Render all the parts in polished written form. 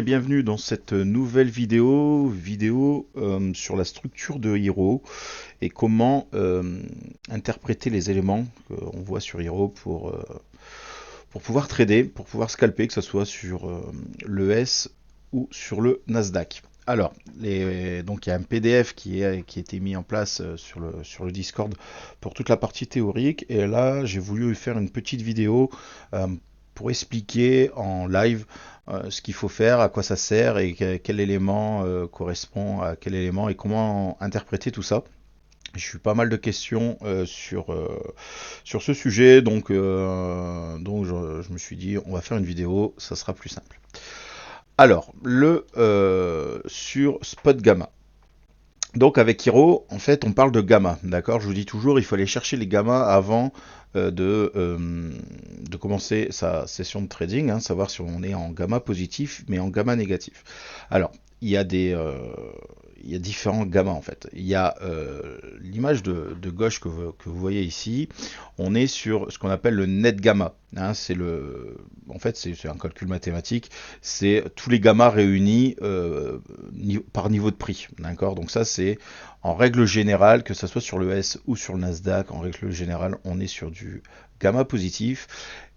et bienvenue dans cette nouvelle vidéo sur la structure de Hero et comment interpréter les éléments qu'on voit sur Hero pour pouvoir trader, pour pouvoir scalper, que ce soit sur le S ou sur le Nasdaq. Alors, donc il y a un PDF qui a été mis en place sur le Discord pour toute la partie théorique, et là j'ai voulu faire une petite vidéo euh, pour expliquer en live ce qu'il faut faire, à quoi ça sert et quel élément correspond à quel élément et comment interpréter tout ça. J'ai eu pas mal de questions sur ce sujet, donc je me suis dit on va faire une vidéo, ça sera plus simple. Alors, sur Spot Gamma. Donc avec Hero, en fait, on parle de gamma, d'accord? Je vous dis toujours, il faut aller chercher les gammas avant de commencer sa session de trading, hein, savoir si on est en gamma positif, mais en gamma négatif. Alors, il y a il y a différents gammas en fait. Il y a l'image de gauche que vous voyez ici. On est sur ce qu'on appelle le net gamma. Hein, en fait, c'est un calcul mathématique. C'est tous les gammas réunis par niveau de prix. D'accord. Donc ça, c'est en règle générale, que ce soit sur le S ou sur le Nasdaq, en règle générale, on est sur du gamma positif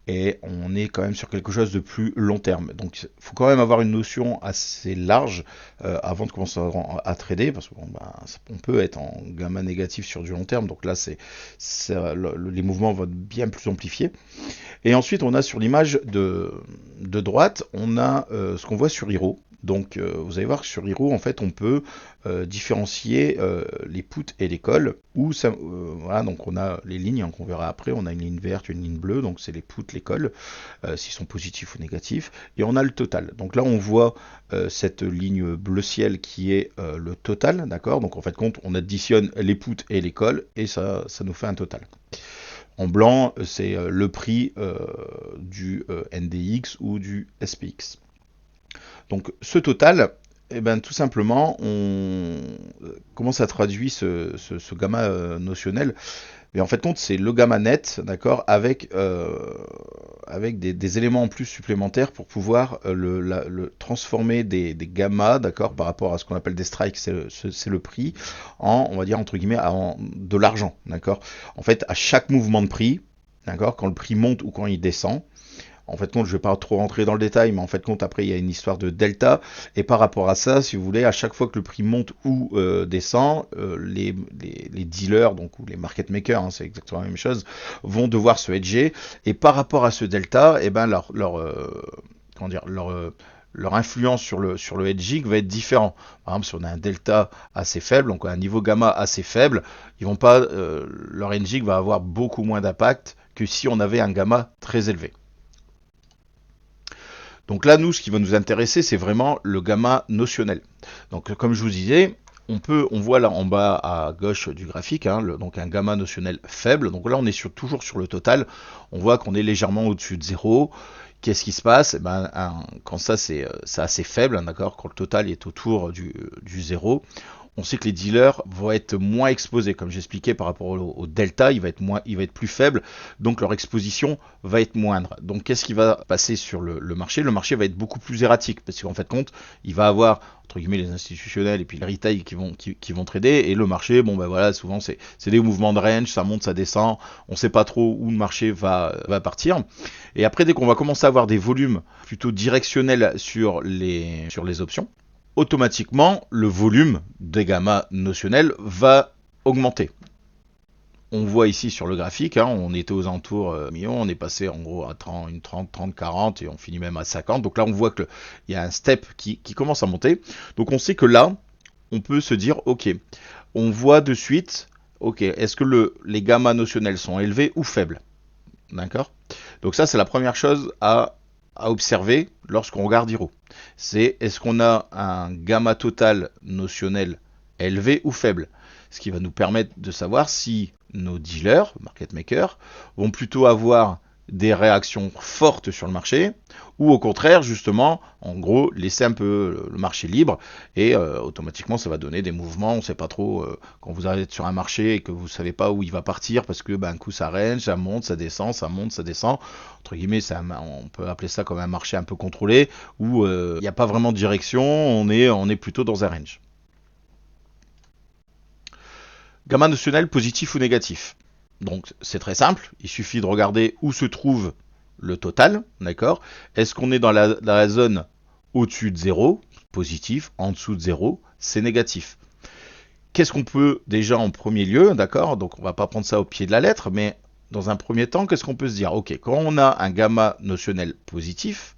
et on est quand même sur quelque chose de plus long terme. Donc il faut quand même avoir une notion assez large avant de commencer à trader, parce que on peut être en gamma négatif sur du long terme, donc là les mouvements vont être bien plus amplifiés. Et ensuite on a sur l'image de droite, on a ce qu'on voit sur Hero. Donc vous allez voir que sur Hero, en fait, on peut différencier les puts et les calls. Voilà, donc on a les lignes, hein, qu'on verra après. On a une ligne verte, une ligne bleue, donc c'est les puts, les calls, s'ils sont positifs ou négatifs. Et on a le total. Donc là, on voit cette ligne bleu ciel qui est le total, d'accord. Donc en fait, compte, on additionne les puts et les calls et ça nous fait un total. En blanc, c'est le prix du NDX ou du SPX. Donc ce total, eh ben, tout simplement, comment ça traduit ce gamma notionnel? Mais en fait, compte, c'est le gamma net, d'accord, avec des éléments en plus supplémentaires pour pouvoir le transformer des gammas, d'accord, par rapport à ce qu'on appelle des strikes, c'est le prix, on va dire, entre guillemets, de l'argent, d'accord. En fait, à chaque mouvement de prix, d'accord, quand le prix monte ou quand il descend, en fait, compte, je ne vais pas trop rentrer dans le détail, mais en fait, compte, après, il y a une histoire de delta. Et par rapport à ça, si vous voulez, à chaque fois que le prix monte ou descend, les dealers, donc, ou les market makers, hein, c'est exactement la même chose, vont devoir se hedger. Et par rapport à ce delta, eh ben, comment dire, leur influence sur le hedging va être différent. Par exemple, si on a un delta assez faible, donc un niveau gamma assez faible, leur hedging va avoir beaucoup moins d'impact que si on avait un gamma très élevé. Donc là, nous, ce qui va nous intéresser, c'est vraiment le gamma notionnel. Donc, comme je vous disais, on voit là en bas à gauche du graphique, hein, donc un gamma notionnel faible. Donc là, on est toujours sur le total. On voit qu'on est légèrement au-dessus de 0. Qu'est-ce qui se passe? Quand ça, c'est assez faible, hein, d'accord, quand le total est autour du 0, on sait que les dealers vont être moins exposés, comme j'expliquais par rapport au delta, il va être plus faible, donc leur exposition va être moindre. Donc qu'est-ce qui va passer sur le marché? Le marché va être beaucoup plus erratique, parce qu'en fait compte, il va avoir entre guillemets les institutionnels et puis le retail qui vont trader, et le marché, bon ben voilà, souvent c'est des mouvements de range, ça monte, ça descend, on sait pas trop où le marché va partir. Et après, dès qu'on va commencer à avoir des volumes plutôt directionnels sur les options, automatiquement, le volume des gammas notionnels va augmenter. On voit ici sur le graphique, hein, on était aux alentours millions, on est passé en gros à 30, 40 et on finit même à 50. Donc là, on voit qu'il y a un step qui commence à monter. Donc on sait que là, on peut se dire, ok, on voit de suite, ok, est-ce que les gammas notionnels sont élevés ou faibles? D'accord. Donc ça, c'est la première chose à observer lorsqu'on regarde Hero. C'est est-ce qu'on a un gamma total notionnel élevé ou faible? Ce qui va nous permettre de savoir si nos dealers, market makers, vont plutôt avoir des réactions fortes sur le marché, ou au contraire, justement, en gros, laisser un peu le marché libre, et automatiquement, ça va donner des mouvements, on ne sait pas trop, quand vous êtes sur un marché et que vous ne savez pas où il va partir, parce que un coup ça range, ça monte, ça descend, ça monte, ça descend, entre guillemets, on peut appeler ça comme un marché un peu contrôlé, où il n'y a pas vraiment de direction, on est plutôt dans un range. Gamma notionnel positif ou négatif. Donc c'est très simple, il suffit de regarder où se trouve le total, d'accord. Est-ce qu'on est dans la zone au-dessus de 0, positif, en dessous de 0, c'est négatif. Qu'est-ce qu'on peut déjà en premier lieu, d'accord. Donc on va pas prendre ça au pied de la lettre, mais dans un premier temps, qu'est-ce qu'on peut se dire? Ok, quand on a un gamma notionnel positif,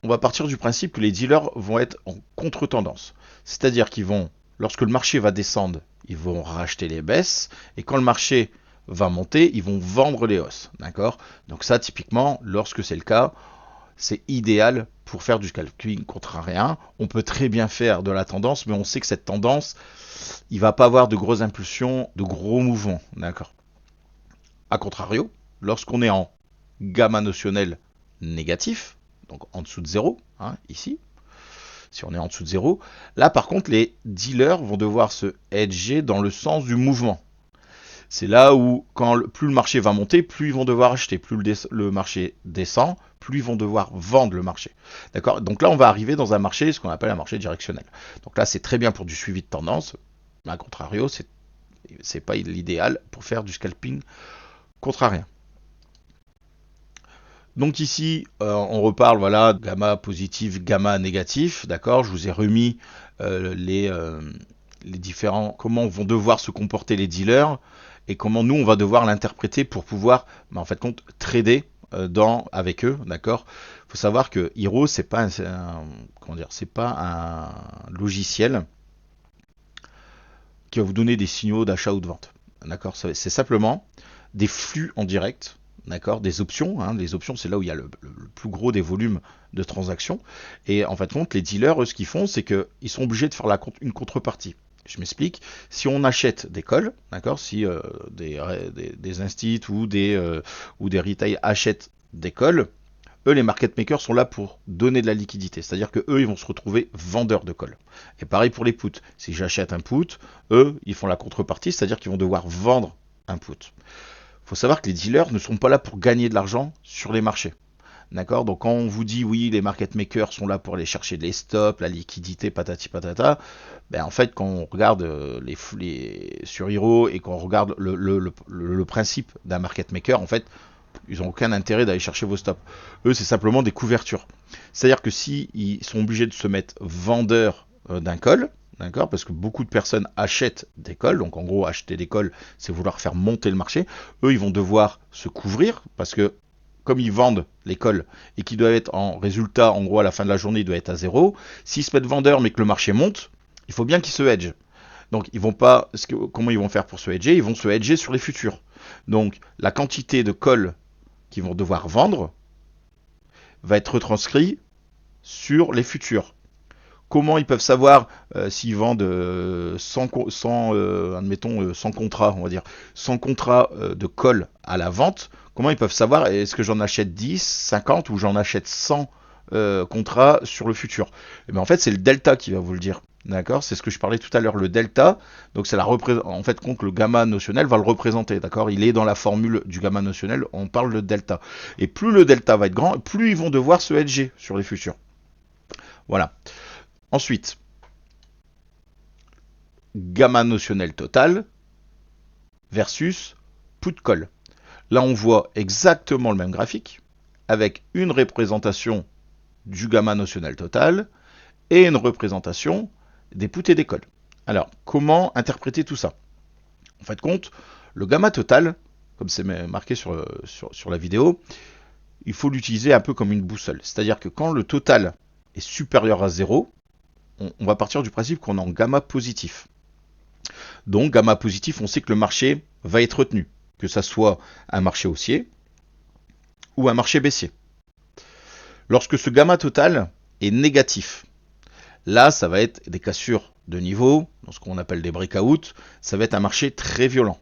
on va partir du principe que les dealers vont être en contre-tendance. C'est-à-dire qu'ils vont, lorsque le marché va descendre, ils vont racheter les baisses, et quand le marché va monter, ils vont vendre les hausses. D'accord. Donc ça, typiquement, lorsque c'est le cas, c'est idéal pour faire du scalping contrarien. On peut très bien faire de la tendance, mais on sait que cette tendance, il va pas avoir de grosses impulsions, de gros mouvements. D'accord. A contrario, lorsqu'on est en gamma notionnel négatif, donc en dessous de 0, ici, si on est en dessous de 0, là par contre les dealers vont devoir se hedger dans le sens du mouvement. C'est là où plus le marché va monter, plus ils vont devoir acheter, plus le marché descend, plus ils vont devoir vendre le marché. D'accord. Donc là on va arriver dans un marché, ce qu'on appelle un marché directionnel. Donc là c'est très bien pour du suivi de tendance, mais à contrario c'est pas l'idéal pour faire du scalping contrarien. Donc ici, on reparle, voilà, gamma positif, gamma négatif, d'accord. Je vous ai remis les différents, comment vont devoir se comporter les dealers et comment nous on va devoir l'interpréter pour pouvoir, en fait, trader avec eux, d'accord. Il faut savoir que Hero c'est pas comment dire, c'est pas un logiciel qui va vous donner des signaux d'achat ou de vente, d'accord. C'est simplement des flux en direct. D'accord, des options. Les options, c'est là où il y a le plus gros des volumes de transactions. Et en fait, les dealers, eux, ce qu'ils font, c'est qu'ils sont obligés de faire une contrepartie. Je m'explique. Si on achète des calls, d'accord, si des instituts ou des retail achètent des calls, eux, les market makers sont là pour donner de la liquidité. C'est-à-dire que eux, ils vont se retrouver vendeurs de calls. Et pareil pour les puts. Si j'achète un put, eux, ils font la contrepartie, c'est-à-dire qu'ils vont devoir vendre un put. Il faut savoir que les dealers ne sont pas là pour gagner de l'argent sur les marchés. D'accord. Donc quand on vous dit oui, les market makers sont là pour aller chercher les stops, la liquidité, patati patata, en fait quand on regarde sur Hero et qu'on regarde le principe d'un market maker, en fait, ils n'ont aucun intérêt d'aller chercher vos stops. Eux, c'est simplement des couvertures. C'est-à-dire que s'ils sont obligés de se mettre vendeurs d'un call, d'accord, parce que beaucoup de personnes achètent des calls, donc en gros acheter des calls, c'est vouloir faire monter le marché. Eux, ils vont devoir se couvrir parce que comme ils vendent les calls et qu'ils doivent être en résultat, en gros à la fin de la journée, ils doivent être à zéro. S'ils se mettent vendeurs mais que le marché monte, il faut bien qu'ils se hedgent. Donc ils vont pas, comment ils vont faire pour se hedger? Ils vont se hedger sur les futurs. Donc la quantité de calls qu'ils vont devoir vendre va être retranscrit sur les futurs. Comment ils peuvent savoir s'ils vendent admettons, 100 contrats, on va dire, 100 contrats de call à la vente? Comment ils peuvent savoir est-ce que j'en achète 10, 50 ou j'en achète 100 contrats sur le futur? Et bien en fait, c'est le delta qui va vous le dire. D'accord, c'est ce que je parlais tout à l'heure, le delta. Donc c'est en fait le gamma notionnel va le représenter. D'accord, il est dans la formule du gamma notionnel. On parle de delta. Et plus le delta va être grand, plus ils vont devoir se hedger sur les futurs. Voilà. Ensuite, gamma notionnel total versus put call. Là, on voit exactement le même graphique avec une représentation du gamma notionnel total et une représentation des puts et des calls. Alors, comment interpréter tout ça? En fait, le gamma total, comme c'est marqué sur la vidéo, il faut l'utiliser un peu comme une boussole. C'est-à-dire que quand le total est supérieur à 0, on va partir du principe qu'on est en gamma positif. Donc, gamma positif, on sait que le marché va être retenu, que ça soit un marché haussier ou un marché baissier. Lorsque ce gamma total est négatif, là, ça va être des cassures de niveau, dans ce qu'on appelle des breakouts, ça va être un marché très violent.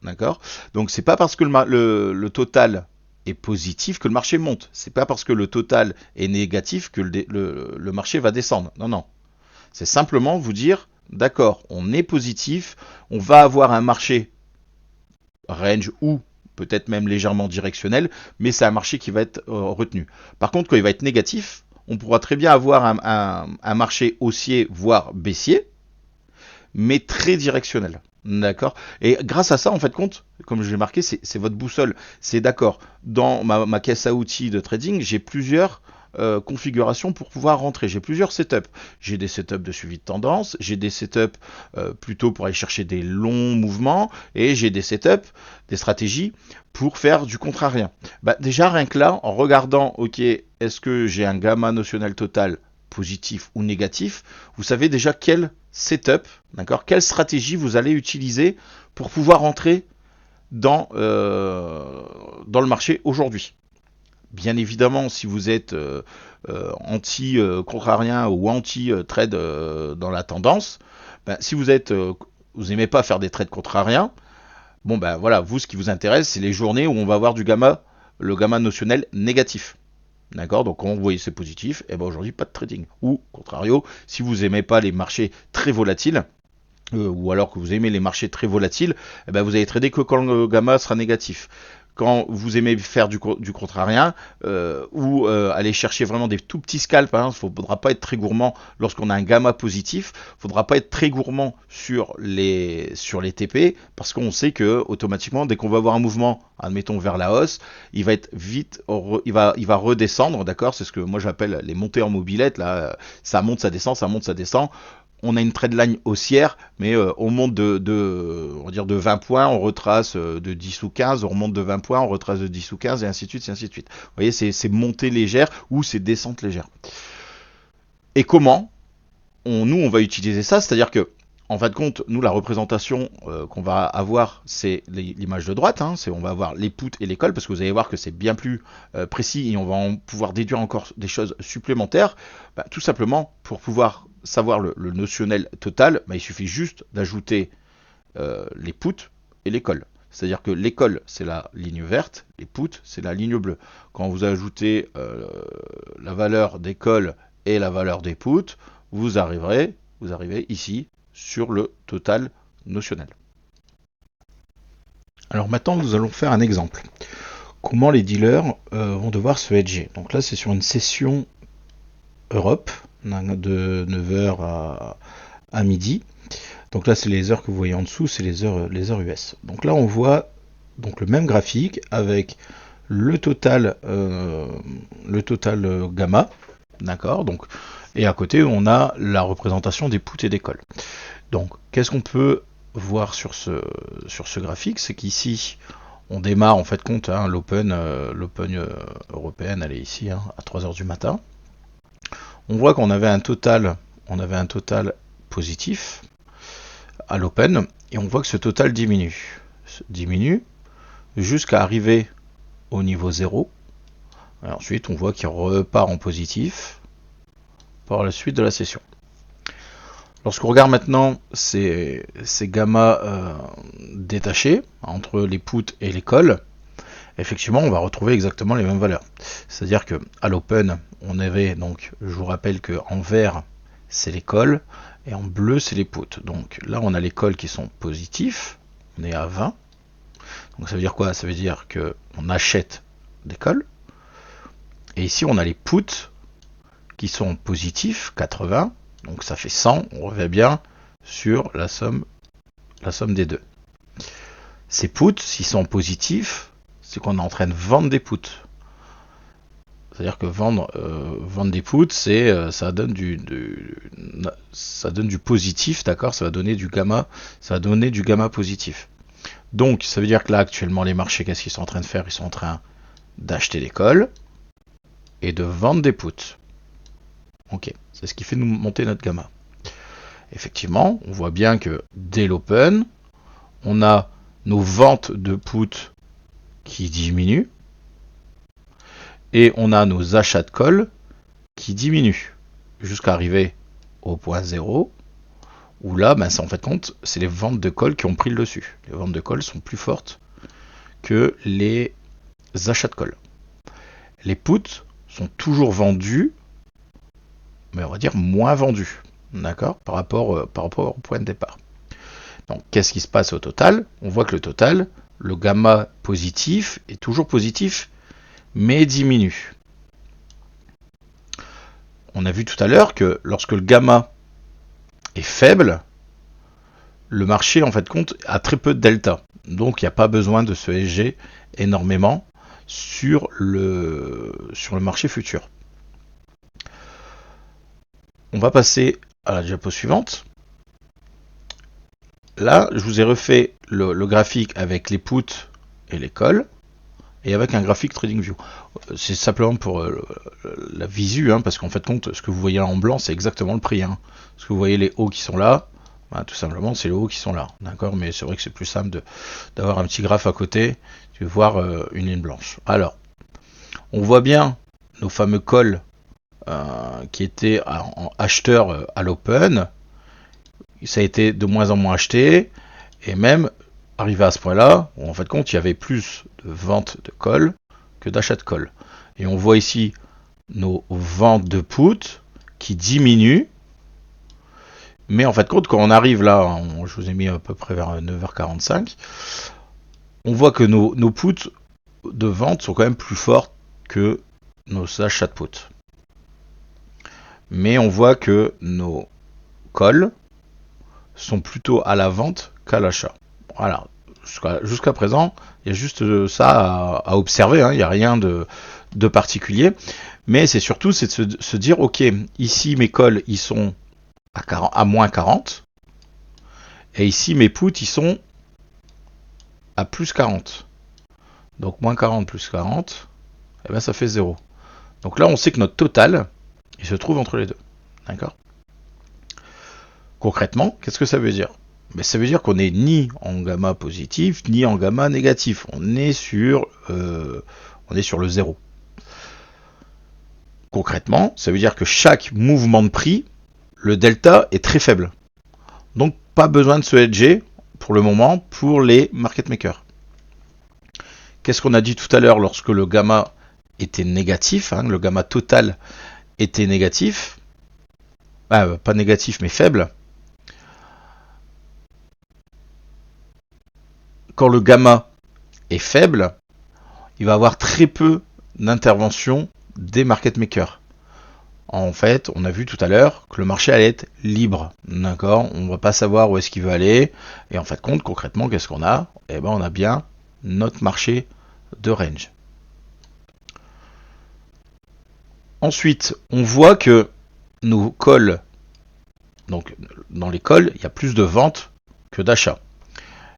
D'accord? Donc c'est pas parce que le total est positif que le marché monte. C'est pas parce que le total est négatif que le marché va descendre. Non, non. C'est simplement vous dire, d'accord, on est positif, on va avoir un marché range ou peut-être même légèrement directionnel, mais c'est un marché qui va être retenu. Par contre, quand il va être négatif, on pourra très bien avoir un marché haussier, voire baissier, mais très directionnel. D'accord. Et grâce à ça, en fait, compte, comme je l'ai marqué, c'est votre boussole. C'est d'accord. Dans ma caisse à outils de trading, j'ai plusieurs configurations pour pouvoir rentrer. J'ai plusieurs setups. J'ai des setups de suivi de tendance, j'ai des setups plutôt pour aller chercher des longs mouvements, et j'ai des setups, des stratégies pour faire du contrarien. Bah, déjà, rien que là, en regardant, ok, est-ce que j'ai un gamma notionnel total positif ou négatif, vous savez déjà quel setup, d'accord, quelle stratégie vous allez utiliser pour pouvoir entrer dans le marché aujourd'hui. Bien évidemment, si vous êtes anti-contrarien ou anti-trade dans la tendance, ben, si vous aimez pas faire des trades contrariens, bon ben voilà, vous ce qui vous intéresse, c'est les journées où on va avoir le gamma notionnel négatif. D'accord. Donc quand vous voyez c'est positif, et ben aujourd'hui pas de trading. Ou contrario, si vous aimez pas les marchés très volatiles, ou alors que vous aimez les marchés très volatiles, eh ben vous allez trader que quand le gamma sera négatif. Quand vous aimez faire du contrarien, ou aller chercher vraiment des tout petits scalps, il ne faudra pas être très gourmand lorsqu'on a un gamma positif, il ne faudra pas être très gourmand sur les TP, parce qu'on sait que automatiquement, dès qu'on va avoir un mouvement, admettons vers la hausse, il va être vite, il va redescendre, d'accord. C'est ce que moi j'appelle les montées en mobilette, là, ça monte, ça descend, ça monte, ça descend. On a une trendline haussière, mais on monte on va dire de 20 points, on retrace de 10 ou 15, on remonte de 20 points, on retrace de 10 ou 15, et ainsi de suite, et ainsi de suite. Vous voyez, c'est montée légère ou c'est descente légère. Et comment nous, on va utiliser ça? C'est-à-dire que, en fin de compte, nous, la représentation qu'on va avoir, c'est l'image de droite. Hein, on va avoir les puts et les calls, parce que vous allez voir que c'est bien plus précis et on va pouvoir déduire encore des choses supplémentaires. Bah, tout simplement, pour pouvoir savoir le notionnel total, bah, il suffit juste d'ajouter les puts et les calls. C'est-à-dire que les calls, c'est la ligne verte, les puts, c'est la ligne bleue. Quand vous ajoutez la valeur des calls et la valeur des puts, vous arrivez ici sur le total notionnel. Alors maintenant, nous allons faire un exemple. Comment les dealers vont devoir se hedger. Donc là, c'est sur une session Europe, de 9h à midi. Donc là, c'est les heures que vous voyez en dessous, c'est les heures US. Donc là, on voit donc le même graphique avec le total gamma, d'accord. Donc et à côté, on a la représentation des puts et des calls. Donc, qu'est-ce qu'on peut voir sur ce graphique? C'est qu'ici, on démarre en fait compte, hein, l'open européenne, elle est ici hein, à 3h du matin. On voit qu'on avait un total positif à l'open, et on voit que ce total diminue jusqu'à arriver au niveau 0. Et ensuite, on voit qu'il repart en positif par la suite de la session. Lorsqu'on regarde maintenant ces gamma détachés entre les puts et les calls, effectivement, on va retrouver exactement les mêmes valeurs. C'est-à-dire que à l'open, on avait donc, je vous rappelle que en vert, c'est les calls et en bleu, c'est les puts. Donc là, on a les calls qui sont positifs, on est à 20. Donc ça veut dire quoi? Ça veut dire que on achète des calls. Et ici, on a les puts qui sont positifs, 80. Donc ça fait 100, on revient bien sur la somme des deux. Ces puts, s'ils sont positifs, c'est qu'on est en train de vendre des puts. C'est-à-dire que vendre des puts, ça donne du positif, d'accord. Ça va donner du gamma positif. Donc ça veut dire que là actuellement les marchés, qu'est-ce qu'ils sont en train de faire? Ils sont en train d'acheter des calls et de vendre des puts. Ok, c'est ce qui fait nous monter notre gamma. Effectivement, on voit bien que dès l'open, on a nos ventes de puts qui diminuent et on a nos achats de call qui diminuent jusqu'à arriver au point 0 Où là, ben, en fait compte, c'est les ventes de call qui ont pris le dessus. Les ventes de call sont plus fortes que les achats de call. Les puts sont toujours vendus, mais on va dire moins vendus, d'accord, par rapport au point de départ. Donc, qu'est-ce qui se passe au total? On voit que le total, le gamma positif est toujours positif, mais diminue. On a vu tout à l'heure que lorsque le gamma est faible, le marché en fait compte a très peu de delta. Donc il n'y a pas besoin de se hedger énormément sur le marché futur. On va passer à la diapo suivante. Là, je vous ai refait le graphique avec les puts et les calls et avec un graphique TradingView. C'est simplement pour la visu, hein, parce qu'en fait, compte, ce que vous voyez en blanc, c'est exactement le prix. Hein. Ce que vous voyez les hauts qui sont là, ben, tout simplement, c'est les hauts qui sont là. D'accord. Mais c'est vrai que c'est plus simple d'avoir un petit graphe à côté, de voir une ligne blanche. Alors, on voit bien nos fameux calls qui étaient en acheteur à l'open. Ça a été de moins en moins acheté, et même arrivé à ce point-là, où en fait compte, il y avait plus de ventes de call que d'achats de call. Et on voit ici nos ventes de put qui diminuent, mais en fait compte, quand on arrive là, je vous ai mis à peu près vers 9h45, on voit que nos puts de vente sont quand même plus forts que nos achats de put. Mais on voit que nos calls sont plutôt à la vente qu'à l'achat. Voilà. Jusqu'à présent, il y a juste ça à observer, hein. Il n'y a rien de particulier. Mais c'est surtout de se dire, ok, ici mes calls ils sont à moins 40, et ici mes puts ils sont à plus 40. Donc moins 40 plus 40, et ben ça fait 0. Donc là on sait que notre total, il se trouve entre les deux. D'accord? Concrètement, qu'est-ce que ça veut dire? Mais ça veut dire qu'on n'est ni en gamma positif, ni en gamma négatif. On est sur le zéro. Concrètement, ça veut dire que chaque mouvement de prix, le delta est très faible. Donc pas besoin de se hedger pour le moment pour les market makers. Qu'est-ce qu'on a dit tout à l'heure lorsque le gamma était négatif, hein, le gamma total était négatif, pas négatif mais faible. Quand le gamma est faible, il va avoir très peu d'intervention des market makers. En fait, on a vu tout à l'heure que le marché allait être libre, d'accord? On ne va pas savoir où est-ce qu'il veut aller, et en fait, concrètement, qu'est-ce qu'on a? Eh ben, on a bien notre marché de range. Ensuite, on voit que nos calls, donc dans les calls, il y a plus de ventes que d'achats.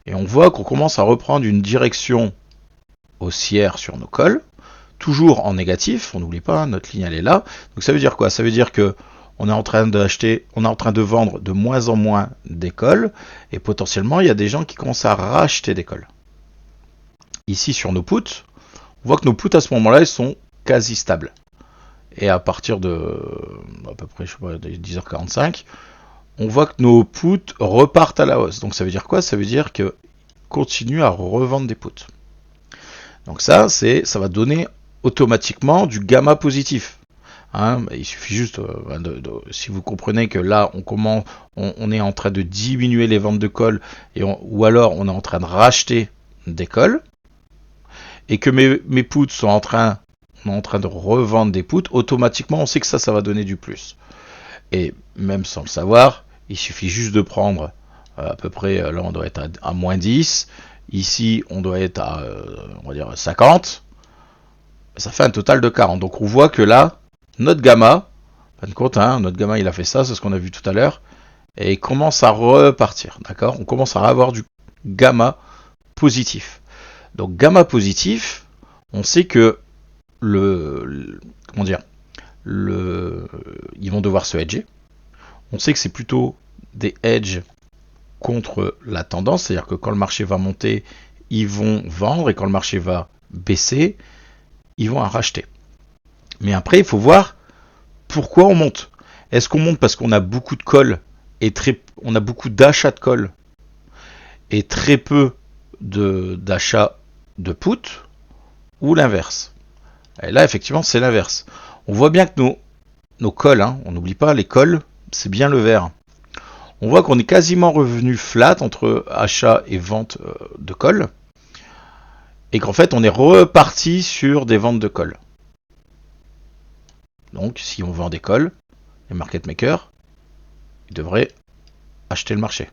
Et on voit qu'on commence à reprendre une direction haussière sur nos calls, toujours en négatif, on n'oublie pas, notre ligne elle est là. Donc ça veut dire quoi? Ça veut dire que on est en train de vendre de moins en moins des calls, et potentiellement il y a des gens qui commencent à racheter des calls. Ici sur nos puts, on voit que nos puts à ce moment-là ils sont quasi stables. Et à partir de à peu près 10h45, on voit que nos puts repartent à la hausse. Donc ça veut dire quoi? Ça veut dire qu'ils continuent à revendre des puts. Donc ça va donner automatiquement du gamma positif. Hein, il suffit juste, si vous comprenez que là, on est en train de diminuer les ventes de call, ou alors on est en train de racheter des calls, et que mes puts sont en train de revendre des puts, automatiquement, on sait que ça va donner du plus. Et même sans le savoir, il suffit juste de prendre à peu près, là on doit être à moins 10, ici on doit être à, on va dire 50, ça fait un total de 40. Donc on voit que là, notre gamma, fin de compte, hein, notre gamma il a fait ça, c'est ce qu'on a vu tout à l'heure, et il commence à repartir, d'accord? On commence à avoir du gamma positif. Donc gamma positif, on sait que ils vont devoir se hedger. On sait que c'est plutôt des hedges contre la tendance, c'est-à-dire que quand le marché va monter, ils vont vendre, et quand le marché va baisser, ils vont en racheter. Mais après, il faut voir pourquoi on monte. Est-ce qu'on monte parce qu'on a beaucoup de calls et on a beaucoup d'achats de call et très peu d'achats de put, ou l'inverse. Et là, effectivement, c'est l'inverse. On voit bien que nos calls, hein, on n'oublie pas, les calls, c'est bien le vert. On voit qu'on est quasiment revenu flat entre achat et vente de call, et qu'en fait, on est reparti sur des ventes de call. Donc, si on vend des calls, les market makers, ils devraient acheter le marché.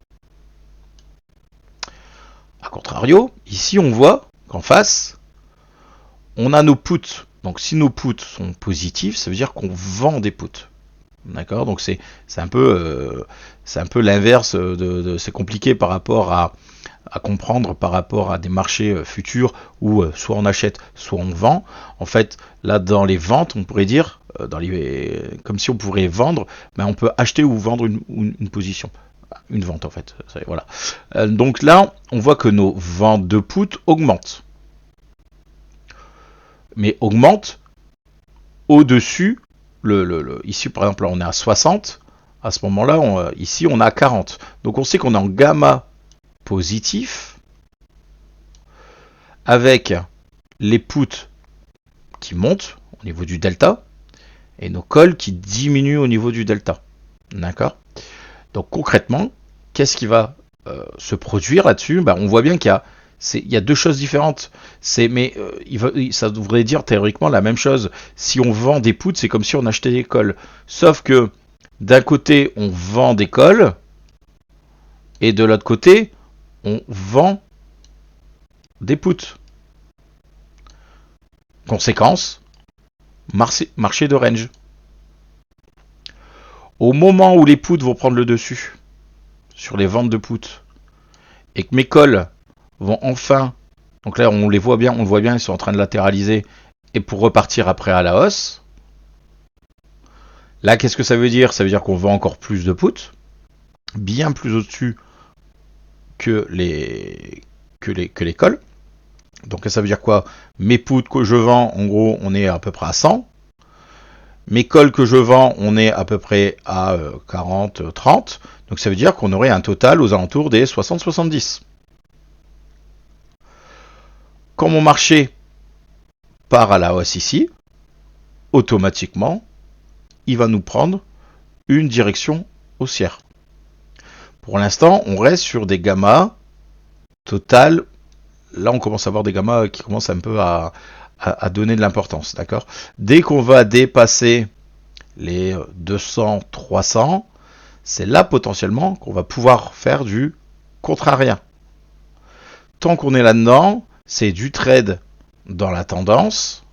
A contrario, ici, on voit qu'en face, on a nos puts. Donc, si nos puts sont positifs, ça veut dire qu'on vend des puts. D'accord. Donc c'est un peu l'inverse c'est compliqué par rapport à comprendre par rapport à des marchés futurs où soit on achète soit on vend. En fait, là dans les ventes, on pourrait dire comme si on pourrait vendre, mais on peut acheter ou vendre une position, une vente en fait. Voilà. Donc là, on voit que nos ventes de put augmentent, mais augmentent au-dessus. Ici, par exemple, là, on est à 60. À ce moment-là, ici, on est à 40. Donc, on sait qu'on est en gamma positif avec les puts qui montent au niveau du delta et nos calls qui diminuent au niveau du delta. D'accord. Donc, concrètement, qu'est-ce qui va se produire là-dessus? On voit bien qu'il y a deux choses différentes. Ça devrait dire théoriquement la même chose. Si on vend des puts, c'est comme si on achetait des calls. Sauf que d'un côté, on vend des calls, et de l'autre côté, on vend des puts. Conséquence, marché de range. Au moment où les puts vont prendre le dessus sur les ventes de puts, et que mes calls vont enfin, donc là on le voit bien, ils sont en train de latéraliser, et pour repartir après à la hausse, là qu'est-ce que ça veut dire? Ça veut dire qu'on vend encore plus de puts, bien plus au-dessus que les calls. Donc ça veut dire quoi? Mes puts que je vends, en gros, on est à peu près à 100. Mes calls que je vends, on est à peu près à 40, 30. Donc ça veut dire qu'on aurait un total aux alentours des 60-70. Quand mon marché part à la hausse ici, automatiquement, il va nous prendre une direction haussière. Pour l'instant, on reste sur des gammas totales. Là, on commence à avoir des gammas qui commencent un peu à donner de l'importance, d'accord? Dès qu'on va dépasser les 200, 300, c'est là potentiellement qu'on va pouvoir faire du contrariat. Tant qu'on est là-dedans, c'est du trade dans la tendance,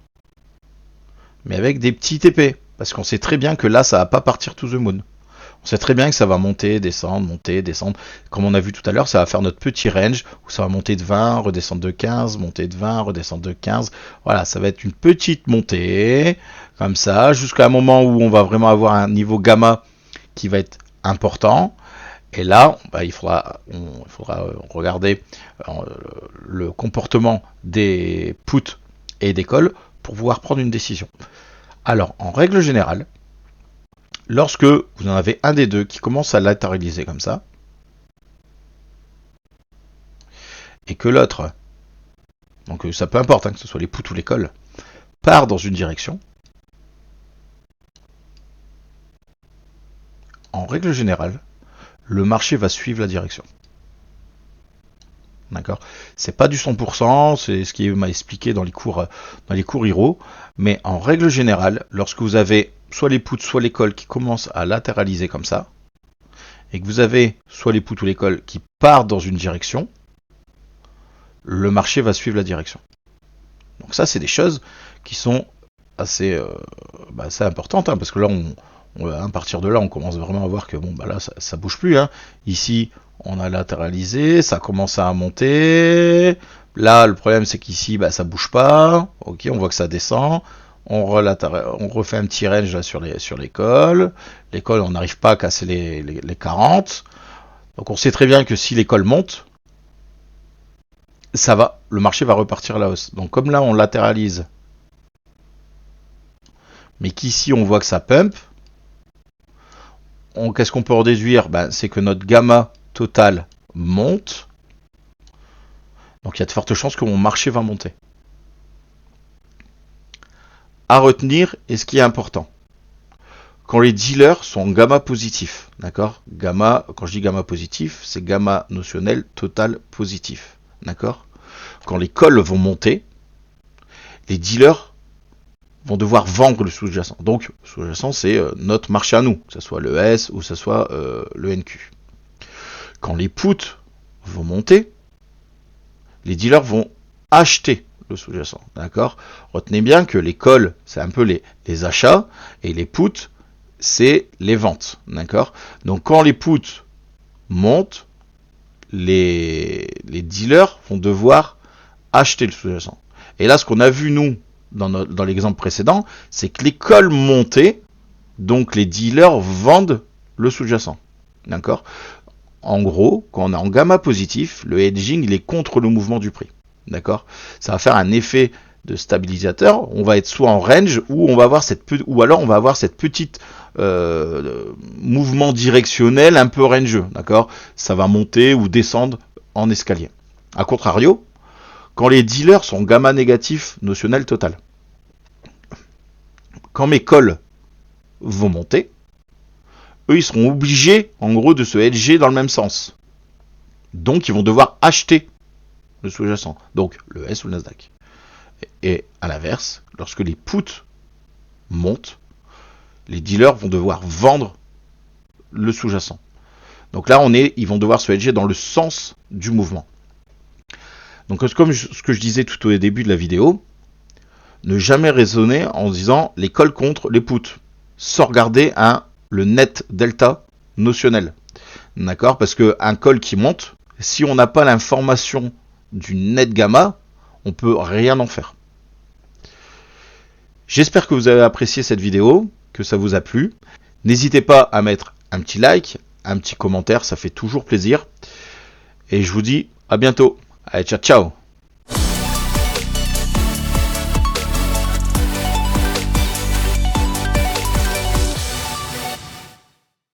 mais avec des petits TP. Parce qu'on sait très bien que là, ça va pas partir to the moon. On sait très bien que ça va monter, descendre, monter, descendre. Comme on a vu tout à l'heure, ça va faire notre petit range où ça va monter de 20, redescendre de 15, monter de 20, redescendre de 15. Voilà, ça va être une petite montée, comme ça, jusqu'à un moment où on va vraiment avoir un niveau gamma qui va être important. Et là, il faudra regarder le comportement des puts et des calls pour pouvoir prendre une décision. Alors, en règle générale, lorsque vous en avez un des deux qui commence à latéraliser comme ça, et que l'autre, donc ça peu importe, que ce soit les puts ou les calls, part dans une direction, en règle générale, le marché va suivre la direction. D'accord. C'est pas du 100%, c'est ce qui m'a expliqué dans les cours IRO, mais en règle générale, lorsque vous avez soit les puts, soit les calls qui commencent à latéraliser comme ça, et que vous avez soit les puts ou les calls qui partent dans une direction, le marché va suivre la direction. Donc ça, c'est des choses qui sont assez importantes, parce que là, à partir de là, on commence vraiment à voir que là, ça bouge plus. Ici, on a latéralisé, ça commence à monter. Là, le problème, c'est qu'ici, ça bouge pas. Ok, on voit que ça descend. On refait un petit range là sur les calls. Les calls, on n'arrive pas à casser les 40. Donc on sait très bien que si les calls montent, le marché va repartir à la hausse. Donc comme là, on latéralise, mais qu'ici, on voit que ça pump, qu'est-ce qu'on peut en déduire? Ben, c'est que notre gamma total monte, donc il y a de fortes chances que mon marché va monter. À retenir, et ce qui est important, quand les dealers sont en gamma positif, d'accord? Gamma, quand je dis gamma positif, c'est gamma notionnel total positif, d'accord? Quand les calls vont monter, les dealers vont devoir vendre le sous-jacent. Donc, le sous-jacent, c'est notre marché à nous, que ce soit le S ou que ce soit le NQ. Quand les puts vont monter, les dealers vont acheter le sous-jacent, d'accord? Retenez bien que les calls, c'est un peu les achats, et les puts, c'est les ventes, d'accord? Donc, quand les puts montent, les dealers vont devoir acheter le sous-jacent. Et là, ce qu'on a vu, nous, dans l'exemple précédent, c'est que les calls montaient, donc les dealers vendent le sous-jacent. D'accord? En gros, quand on est en gamma positif, le hedging, il est contre le mouvement du prix. D'accord? Ça va faire un effet de stabilisateur. On va être soit en range, ou on va avoir ou alors on va avoir cette petite mouvement directionnel un peu rangeux. D'accord? Ça va monter ou descendre en escalier. A contrario, quand les dealers sont gamma négatif notionnel total, quand mes calls vont monter, eux, ils seront obligés, en gros, de se hedger dans le même sens. Donc, ils vont devoir acheter le sous-jacent, donc le S ou le Nasdaq. Et à l'inverse, lorsque les puts montent, les dealers vont devoir vendre le sous-jacent. Donc là, ils vont devoir se hedger dans le sens du mouvement. Donc, comme ce que je disais tout au début de la vidéo, ne jamais raisonner en disant les calls contre les puts, sans regarder le net delta notionnel. D'accord? Parce qu'un call qui monte, si on n'a pas l'information du net gamma, on peut rien en faire. J'espère que vous avez apprécié cette vidéo, que ça vous a plu. N'hésitez pas à mettre un petit like, un petit commentaire, ça fait toujours plaisir. Et je vous dis à bientôt. Allez, ciao, ciao!